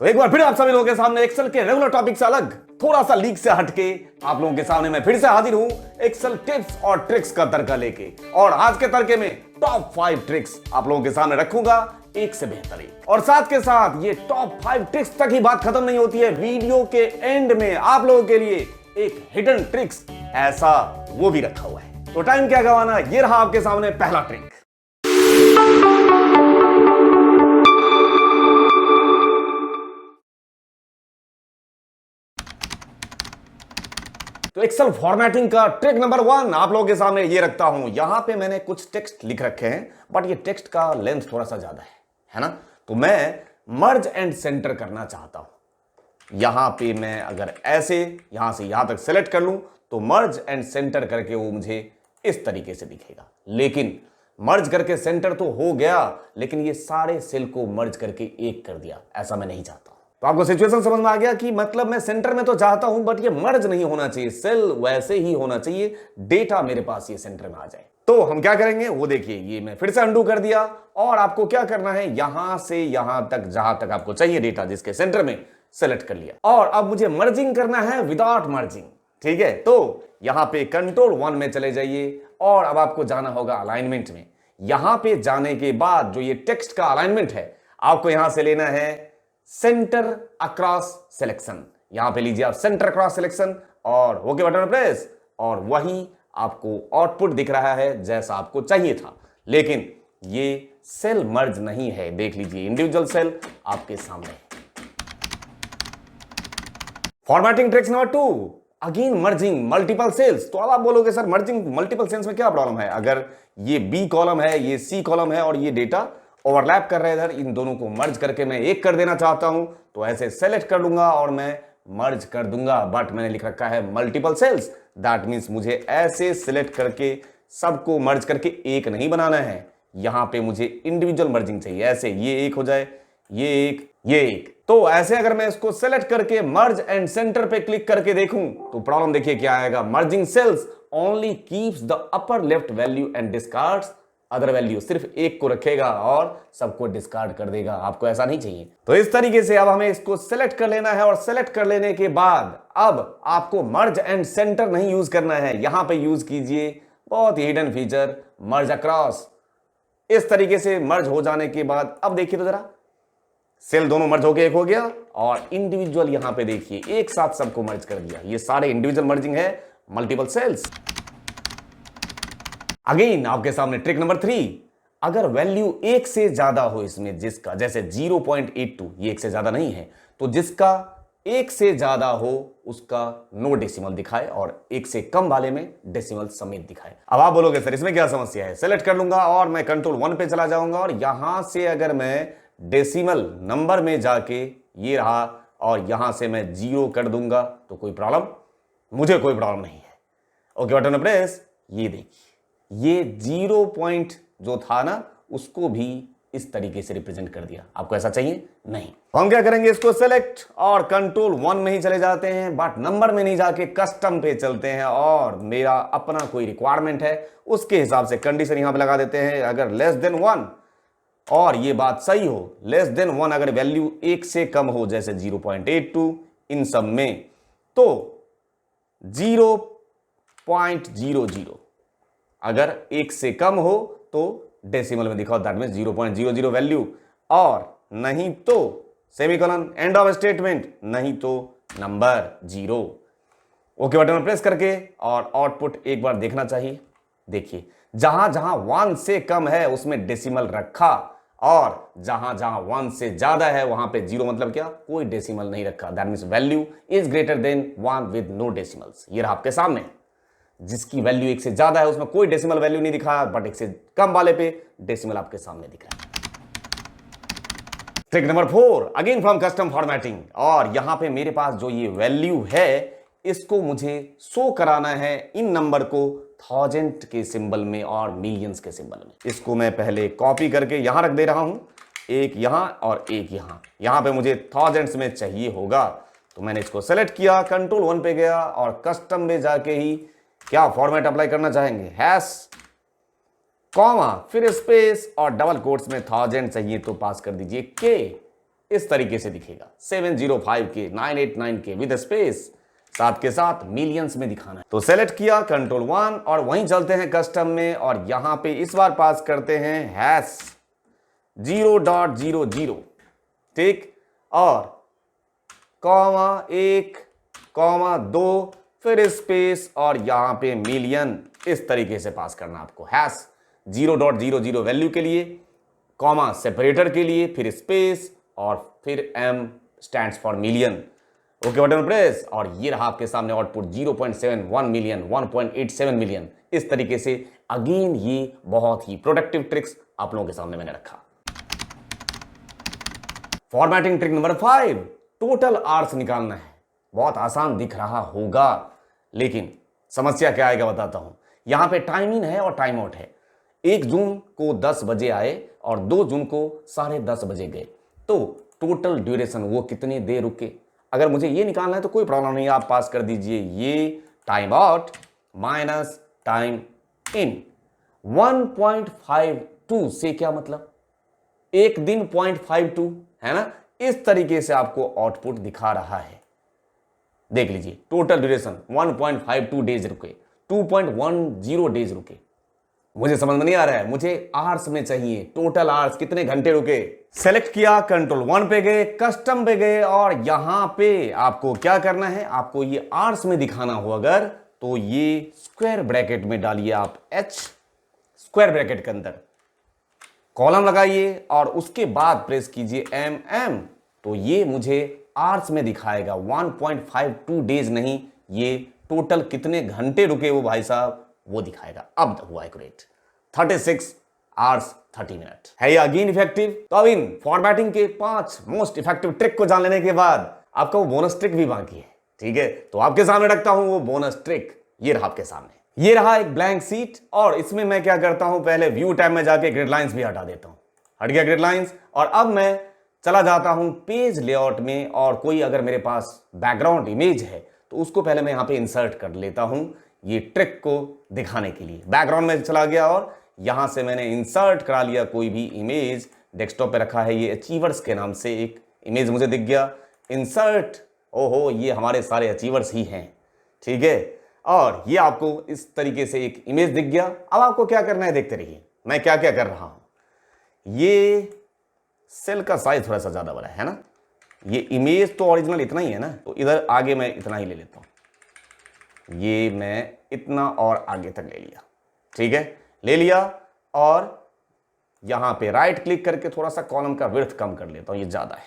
तो एक बार फिर आप सभी लोगों के सामने एक्सेल के रेगुलर टॉपिक से अलग, थोड़ा सा लीक से हटके आप लोगों के सामने मैं फिर से हाजिर हूं एक्सेल टिप्स और ट्रिक्स का तड़का लेके। और आज के तड़के में टॉप 5 ट्रिक्स आप लोगों के सामने रखूंगा, एक से बेहतर एक। और साथ के साथ ये टॉप 5 ट्रिक्स तक ही बात खत्म नहीं होती है, वीडियो के एंड में आप लोगों के लिए एक हिडन ट्रिक्स ऐसा वो भी रखा हुआ है। तो टाइम क्या गवाना, ये रहा आपके सामने पहला ट्रिक। तो एक्सेल फॉर्मेटिंग का ट्रिक नंबर 1 आप लोगों के सामने ये रखता हूं। यहां पे मैंने कुछ टेक्स्ट लिख रखे हैं, बट ये टेक्स्ट का लेंथ थोड़ा सा ज्यादा है ना। तो मैं मर्ज एंड सेंटर करना चाहता हूं। यहां पे मैं अगर ऐसे यहां से यहां तक सेलेक्ट कर लूं तो मर्ज एंड सेंटर करके वो मुझे इस तरीके से दिखेगा। लेकिन मर्ज करके सेंटर तो हो गया, लेकिन ये सारे सेल को मर्ज करके एक कर दिया, ऐसा मैं नहीं चाहता। तो आपको सिचुएशन समझ में आ गया कि मतलब मैं सेंटर में तो चाहता हूं, बट ये मर्ज नहीं होना चाहिए, सेल वैसे ही होना चाहिए, डेटा मेरे पास ये सेंटर में आ जाए। तो हम क्या करेंगे वो देखिए, ये मैं फिर से अंडू कर दिया। और आपको क्या करना है, यहां से यहां तक जहां तक आपको चाहिए डेटा जिसके सेंटर में, सेलेक्ट कर लिया। और अब मुझे मर्जिंग करना है विदाउट मर्जिंग, ठीक है। तो यहां पे कंट्रोल 1 में चले जाइए और अब आपको जाना होगा अलाइनमेंट में। यहां पे जाने के बाद जो ये टेक्स्ट का अलाइनमेंट है, आपको यहां से लेना है सेंटर अक्रॉस सिलेक्शन। यहां पे लीजिए आप सेंटर अक्रॉस सिलेक्शन और ओके बटन प्रेस, और वही आपको आउटपुट दिख रहा है जैसा आपको चाहिए था। लेकिन ये सेल मर्ज नहीं है, देख लीजिए इंडिविजुअल सेल आपके सामने। Formatting tricks number 2, again merging multiple cells. तो अब आप बोलोगे सर मर्जिंग मल्टीपल सेल्स में क्या प्रॉब्लम है? अगर ये बी कॉलम है, ये सी कॉलम है और ये डेटा ओवरलैप कर रहे हैं इधर, इन दोनों को मर्ज करके मैं एक कर देना चाहता हूं, तो ऐसे सेलेक्ट कर लूंगा और मैं मर्ज कर दूंगा। बट मैंने लिख रखा है मल्टीपल सेल्स, दैट मींस मुझे ऐसे सिलेक्ट करके सबको मर्ज करके एक नहीं बनाना है। यहां पे मुझे इंडिविजुअल मर्जिंग चाहिए, ऐसे ये एक हो जाए, ये एक, ये एक। तो ऐसे अगर मैं इसको सेलेक्ट करके मर्ज एंड सेंटर पे क्लिक करके देखूं तो प्रॉब्लम देखिए क्या आएगा, merging cells only keeps the upper left value and discards other value. सिर्फ एक को रखेगा और सबको डिस्कार्ड कर देगा, आपको ऐसा नहीं चाहिए। तो इस तरीके से अब हमें इसको सेलेक्ट कर लेना है और सेलेक्ट कर लेने के बाद अब आपको मर्ज एंड सेंटर नहीं यूज करना है, यहां पे यूज कीजिए बहुत ही हिडन फीचर मर्ज अक्रॉस। इस तरीके से मर्ज हो जाने के बाद अब देखिए तो जरा, सेल दोनों मर्ज होके एक हो गया और इंडिविजुअल यहां पे देखिए एक साथ सबको मर्ज कर दिया। ये सारे इंडिविजुअल मर्जिंग है, मल्टीपल सेल्स। अगेन आपके सामने ट्रिक नंबर 3, अगर वैल्यू एक से ज्यादा हो इसमें, जिसका जैसे 0.82 ये एक से ज्यादा नहीं है, तो जिसका एक से ज्यादा हो उसका नो डेसिमल दिखाए और एक से कम वाले में डेसिमल समेत दिखाए। अब आप बोलोगे सर इसमें क्या समस्या है? सेलेक्ट कर लूंगा और मैं कंट्रोल 1 पे चला जाऊंगा और यहां से अगर मैं डेसिमल नंबर में जाके ये रहा और यहां से मैं 0 कर दूंगा तो कोई प्रॉब्लम? मुझे कोई प्रॉब्लम नहीं है। ओके बटन प्रेस, ये देखिए ये 0 पॉइंट जो था ना उसको भी इस तरीके से रिप्रेजेंट कर दिया। आपको ऐसा चाहिए? नहीं। हम क्या करेंगे, इसको सेलेक्ट और कंट्रोल 1 में ही चले जाते हैं, बट नंबर में नहीं जाके कस्टम पे चलते हैं और मेरा अपना कोई रिक्वायरमेंट है उसके हिसाब से कंडीशन यहां पे लगा देते हैं। अगर लेस देन 1 और ये बात सही हो, लेस देन 1 अगर वैल्यू एक से कम हो जैसे 0.82 इन सब में, तो 0.00 अगर एक से कम हो तो डेसिमल में दिखाओ, दैट मींस 0.00 वैल्यू, और नहीं तो सेमीकोलन, एंड ऑफ स्टेटमेंट, नहीं तो नंबर 0। ओके बटन प्रेस करके और आउटपुट एक बार देखना चाहिए। देखिए जहां जहां 1 से कम है उसमें डेसिमल रखा और जहां जहां 1 से ज्यादा है वहां पे 0 मतलब क्या, कोई डेसिमल नहीं रखा, that means value is greater than 1 with no decimals. ये रहा आपके सामने, जिसकी वैल्यू एक से ज्यादा है उसमें कोई डेसिमल वैल्यू नहीं दिखा, बट एक से कम वाले पे डेसिमल आपके सामने दिख रहा है। Trick number 4, again from custom formatting, और यहां पे मेरे पास जो ये वैल्यू है इसको मुझे शो कराना है इन नंबर को 1000 के सिंबल में और मिलियंस के सिंबल में। इसको मैं पहले कॉपी करके यहां रख दे रहा हूं, एक यहां और एक यहां। यहां पे मुझे थाउजेंड्स में चाहिए होगा, तो मैंने इसको सेलेक्ट किया, कंट्रोल 1 पे गया और कस्टम में जाके ही क्या फॉर्मेट अप्लाई करना चाहेंगे, हैश कॉमा फिर स्पेस और डबल कोट्स में 1000 चाहिए तो पास कर दीजिए के इस तरीके से दिखेगा 705K 989K विद स्पेस, साथ के साथ मिलियंस में दिखाना है। तो सेलेक्ट किया कंट्रोल 1 और वहीं चलते हैं कस्टम में और यहां पे इस बार पास करते हैं हैश 0.00, ठीक, और कॉमा 1 कॉमा 2 फिर स्पेस और यहां पे मिलियन, इस तरीके से पास करना आपको। हैश 0.00 वैल्यू के लिए, कॉमा सेपरेटर के लिए, फिर स्पेस और फिर M stands for million. Okay button press और ये रहा आपके सामने आउटपुट 0.71 मिलियन, 1.87 मिलियन। इस तरीके से अगेन ये बहुत ही प्रोडक्टिव ट्रिक्स आप लोगों के सामने मैंने रखा। Formatting trick number 5, total hours निकालना है। बहुत आसान दिख रहा होगा लेकिन समस्या क्या आएगा बताता हूं। यहां पे टाइम इन है और टाइम आउट है। 1 जून को 10 बजे आए और 2 जून को 10:30 बजे गए, तो टोटल ड्यूरेशन वो कितनी देर रुके। अगर मुझे ये निकालना है तो कोई प्रॉब्लम नहीं, आप पास कर दीजिए ये time out minus time in. 1.52 से क्या मतलब, एक दिन 0.52 है ना। इस तरीके से आपको आउटपुट दिखा रहा है। देख लीजिए टोटल ड्यूरेशन 1.52 डेज रुके, 2.10 डेज रुके। मुझे समझ में नहीं आ रहा है, मुझे आवर्स में चाहिए, टोटल आवर्स कितने घंटे रुके। सेलेक्ट किया कंट्रोल 1 पे गए, कस्टम पे गए और यहां पे आपको क्या करना है, आपको ये आवर्स में दिखाना हो अगर तो ये स्क्वायर ब्रैकेट में डालिए आप H, स्क्वायर ब्रैकेट के अंदर कॉलम लगाइए और उसके बाद प्रेस कीजिए MM, तो ये मुझे आवर्स में दिखाएगा। 1.52 डेज नहीं, ये टोटल कितने घंटे रुके वो भाई साहब वो दिखाएगा। अब हुआ एक्यूरेट 36 आवर्स 30 मिनट। है ये अगेन इफेक्टिव। तो अब इन फॉर्मेटिंग के 5 मोस्ट इफेक्टिव ट्रिक को जान लेने के बाद आपका वो बोनस ट्रिक भी बाकी है, ठीक है। तो आपके सामने रखता हूं वो बोनस ट्रिक। ये रहा आपके सामने, ये रहा एक ब्लैंक सीट और इसमें मैं क्या करता हूं, पहले व्यू टैब में जाके ग्रिड लाइंस भी हटा देता हूं। हट गया ग्रिड लाइंस और अब मैं चला जाता हूं पेज लेआउट में और कोई अगर मेरे पास बैकग्राउंड इमेज है तो उसको पहले मैं यहां पे इंसर्ट कर लेता हूं, ये ट्रिक को दिखाने के लिए। बैकग्राउंड में चला गया और यहां से मैंने इंसर्ट करा लिया कोई भी इमेज। डेस्कटॉप पे रखा है, ये अचीवर्स के नाम से एक इमेज मुझे दिख गया। इंसर्ट, ओहो ये हमारे सारे अचीवर्स ही हैं, ठीक है। और ये आपको इस तरीके से एक इमेज दिख गया। अब आपको क्या करना है देखते रहिए मैं क्या क्या कर रहा हूं। ये सेल का साइज थोड़ा सा ज्यादा बड़ा है ना, ये इमेज तो ओरिजिनल इतना ही है ना, तो इधर आगे मैं इतना ही ले लेता हूं। ये मैं इतना और आगे तक ले लिया, ठीक है, ले लिया और यहां पे राइट क्लिक करके थोड़ा सा कॉलम का विड्थ कम कर लेता हूं, ये ज्यादा है,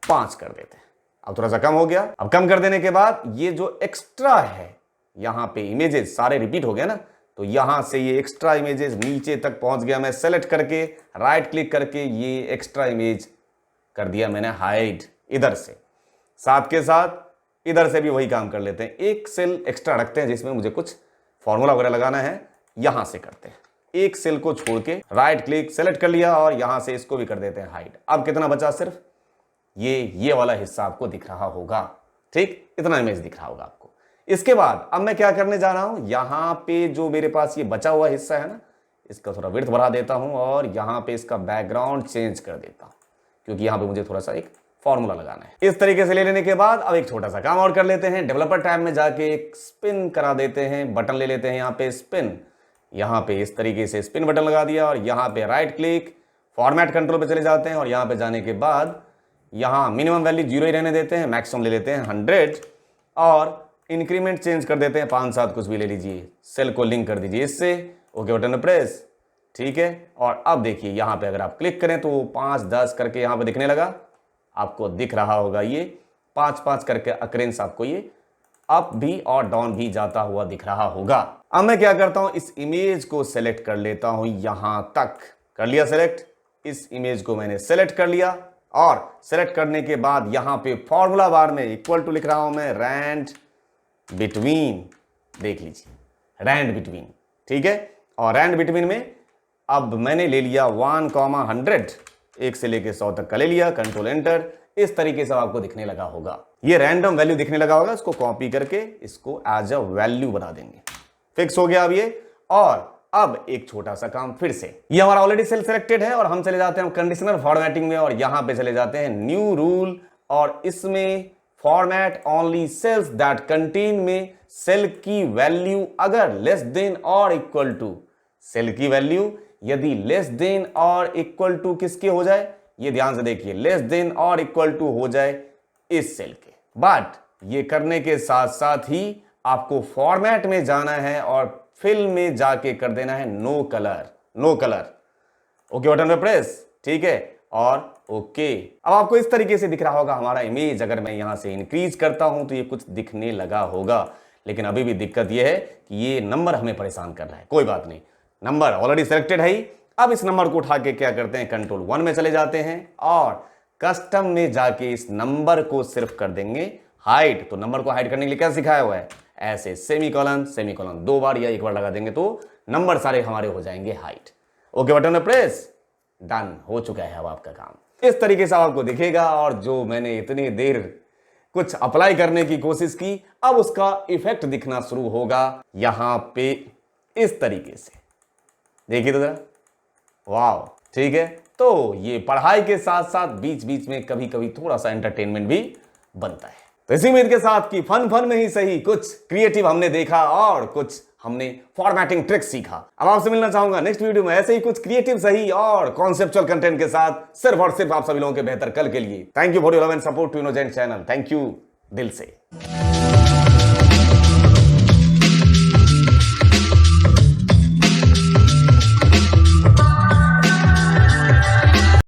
5 कर देते हैं। अब थोड़ा सा कम हो गया। अब कम कर देने के बाद ये जो एक्स्ट्रा है यहां पे इमेजेस सारे रिपीट हो गए ना, तो यहां से ये एक्स्ट्रा इमेजेस नीचे तक पहुंच गया। मैं सेलेक्ट करके राइट क्लिक करके ये एक्स्ट्रा इमेज कर दिया मैंने हाइड इधर से। साथ के साथ इधर से भी वही काम कर लेते हैं, एक सेल एक्स्ट्रा रखते हैं जिसमें मुझे कुछ फॉर्मूला वगैरह लगाना है, यहां से करते हैं। एक सेल को छोड़ के राइट क्लिक सेलेक्ट कर लिया और यहां से इसको भी कर देते हैं हाइड। अब कितना बचा, सिर्फ ये वाला हिस्सा आपको दिख रहा होगा, ठीक, इतना इमेज दिख रहा होगा आपको। इसके बाद अब मैं क्या करने जा रहा हूं, यहां पे जो मेरे पास ये बचा हुआ हिस्सा है ना, इसका थोड़ा विड्थ बढ़ा देता हूं और यहां पे इसका बैकग्राउंड चेंज कर देता हूं, क्योंकि यहां पे मुझे थोड़ा सा एक फॉर्मूला लगाना है। इस तरीके से ले लेने के बाद अब एक छोटा सा काम और कर लेते हैं। डेवलपर टैब में जाके एक स्पिन करा देते हैं, बटन ले लेते हैं, यहाँ पे स्पिन, यहाँ पे इस तरीके से स्पिन बटन लगा दिया और यहाँ पे राइट क्लिक फॉर्मेट कंट्रोल पे चले जाते हैं और यहाँ पे जाने के बाद यहाँ मिनिमम वैल्यू 0 ही रहने देते हैं, मैक्सिमम ले लेते हैं 100 और इंक्रीमेंट चेंज कर देते हैं 5-7 कुछ भी ले लीजिए। सेल को लिंक कर दीजिए इससे, ओके बटन प्रेस, ठीक है। और अब देखिए यहाँ पे अगर आप क्लिक करें तो 5-10 करके यहाँ पे दिखने लगा, आपको दिख रहा होगा ये 5-5 करके अकरेंस आपको ये अप भी और डाउन भी जाता हुआ दिख रहा होगा। अब मैं क्या करता हूं, इस इमेज को सेलेक्ट कर लेता हूं, यहां तक कर लिया सेलेक्ट। इस इमेज को मैंने सेलेक्ट कर लिया और सेलेक्ट करने के बाद यहां पे फॉर्मूला बार में इक्वल टू लिख रहा हूं मैं रैंड बिटवीन, देख लीजिए रैंड बिटवीन, ठीक है। और रैंड बिटवीन में अब मैंने ले लिया 1,100, 1 से लेके 100 तक का ले लिया, कंट्रोल एंटर। इस तरीके से आपको दिखने लगा होगा, ये रैंडम वैल्यू दिखने लगा होगा। इसको कॉपी करके इसको एज अ वैल्यू बना देंगे, फिक्स हो गया अब ये। और अब एक छोटा सा काम फिर से, ये हमारा ऑलरेडी सेल सिलेक्टेड है और हम चले जाते हैं कंडीशनल फॉर्मेटिंग में और यहां पे चले जाते हैं न्यू रूल और इसमें format only cells that contain में सेल की वैल्यू अगर लेस देन और इक्वल टू, सेल की वैल्यू यदि लेस देन और इक्वल टू किसके हो जाए, ये ध्यान से देखिए, लेस देन और इक्वल टू हो जाए इस सेल के। बट ये करने के साथ साथ ही आपको फॉर्मेट में जाना है और फिल में जाके कर देना है no colour, no colour. Okay button पे प्रेस, ठीक है, और ओके। अब आपको इस तरीके से दिख रहा होगा हमारा इमेज। अगर मैं यहां से इंक्रीज करता हूं तो ये कुछ दिखने लगा होगा, लेकिन अभी भी दिक्कत ये है कि ये नंबर हमें परेशान कर रहा है। कोई बात नहीं, नंबर ऑलरेडी सिलेक्टेड है ही। अब इस नंबर को उठा के क्या करते हैं, कंट्रोल 1 में चले जाते हैं और कस्टम में जाके इस नंबर को सिर्फ कर देंगे हाइड। तो नंबर को हाइड करने के लिए क्या सिखाया हुआ है, ऐसे सेमीकोलन सेमीकोलन 2 बार या 1 बार लगा देंगे तो नंबर सारे हमारे हो जाएंगे हाइड। ओके बटन में प्रेस, डन, हो चुका है अब आपका काम। इस तरीके से आपको दिखेगा और जो मैंने इतनी देर कुछ अप्लाई करने की कोशिश की, अब उसका इफेक्ट दिखना शुरू होगा यहां पे इस तरीके से। देखिए तो जरा, वाह, ठीक है। तो ये पढ़ाई के साथ साथ बीच बीच में कभी कभी थोड़ा सा एंटरटेनमेंट भी बनता है। तो इसी उम्मीद के साथ कि फन में ही सही कुछ क्रिएटिव हमने देखा और कुछ हमने फॉर्मेटिंग ट्रिक सीखा। अब आपसे मिलना चाहूंगा नेक्स्ट वीडियो में ऐसे ही कुछ क्रिएटिव सही और कॉन्सेप्चुअल कंटेंट के साथ, सिर्फ और सिर्फ आप सभी लोगों के बेहतर कल के लिए। Thank you for your love and support to Innogent channel. Thank you दिल से।